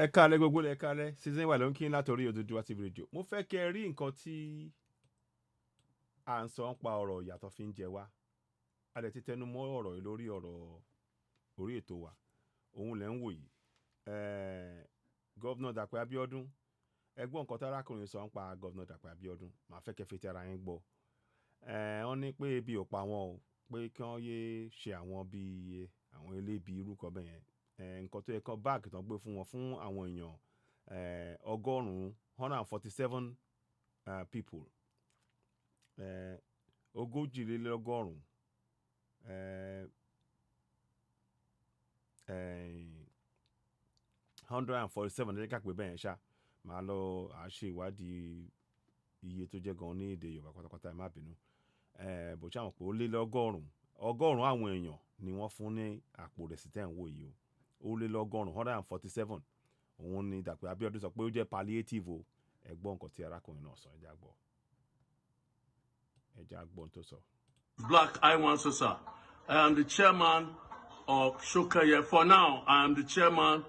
Ẹ káalẹ́ gbogbo ẹ káalẹ́ season wà ló ń kí n látòrí Odùduwà TV radio. Mo fẹ́ kẹ́ rí nǹkan tí à ń sọ ń pa ọ̀rọ̀ ìyàtọ̀ fi ń jẹ wá. A dẹ̀ ti tẹnu mọ́ ọ̀rọ̀ yìí lórí ọ̀rọ̀ orí ètò wa. Òun lẹ̀ ń wò yìí. Gọ́vnà Dàpọ̀ Abíọ́dún. Ẹ gbọ́ nǹkan tí arákùnrin sọ ń pa Gọ́vnà Dàpọ̀ Abíọ́dún. Màá fẹ́ kẹ́ fi ti ara yín gbọ́. Wọ́n ní pé ebi ò pa wọn o, pé kí wọ́n yé ṣe àwọn bíi àwọn elébi irú kan bẹ́ẹ̀ yẹn. Nǹkan tó yẹ kán báàgì tán gbé fún wọn fún àwọn èèyàn 147 people, 147 lẹ́yìn ká pé bẹ́ẹ̀ yẹn ṣá. Màá lọ àṣe ìwádìí iye tó jẹ́ gan ní èdè Yorùbá pátápátá, ẹ má bínú. Bó ṣe àwọn pé ó lé lọ́gọ́rùn-ún àwọn èèyàn ni wọ́n fún ní àpò rẹsì tẹ́ ń wò yìí o. Ó lé lọ́gọ́rùn-ún 147. Òun ni Dàpọ̀ Abíọ́dún sọ pé ó jẹ́ palliative o. Ẹ gbọ́ nǹkan tí arákùnrin náà sọ, ẹ já gbọ́. Tó sọ. Black Iwan Sosa. I am the chairman of Shokaye. For now, I am the chairman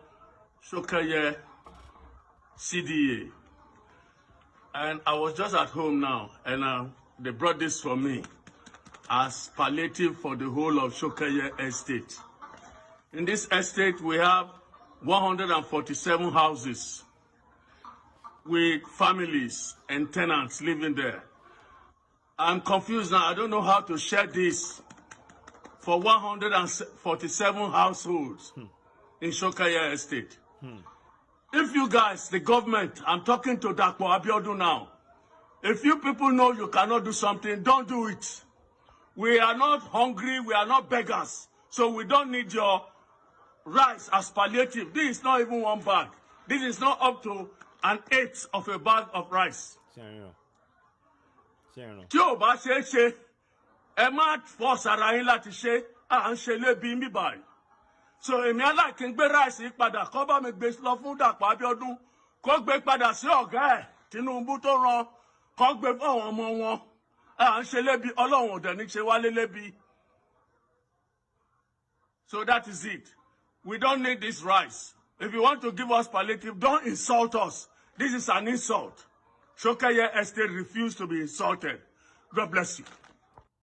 Shokaye CDA. And I was just at home now, and they brought this for me as palliative for the whole of Shokaye estate. In this estate, we have 147 houses with families and tenants living there. I'm confused now. I don't know how to share this for 147 households in Shokaye estate. If you guys, the government, I'm talking to Dàpọ̀ Abíọ́dún now. If you people know you cannot do something, don't do it. We are not hungry. We are not beggars. So we don't need your rice as palliative. This is not even one bag. This is not up to an eighth of a bag of rice. Tí o bá ṣe é ṣe, ẹ má force ara yín láti ṣe, à ń ṣe lébi mi báyìí. So èmi aláìkí ń gbé rice yìí padà, kó bá mi gbé lọ fún Dàpọ̀ Abíọ́dún, kó gbé padà sí ọ̀gá ẹ̀ Tinubu tó rán, kó gbé fún àwọn ọmọ wọn. À ń ṣe lébi, Ọlọ́run ò dẹ̀ ní ṣe wálé lébi. So that is it. We don't need this rice. If you want to give us palliative, don't insult us. This is an insult. Shokaye Estate refused to be insulted. God bless you.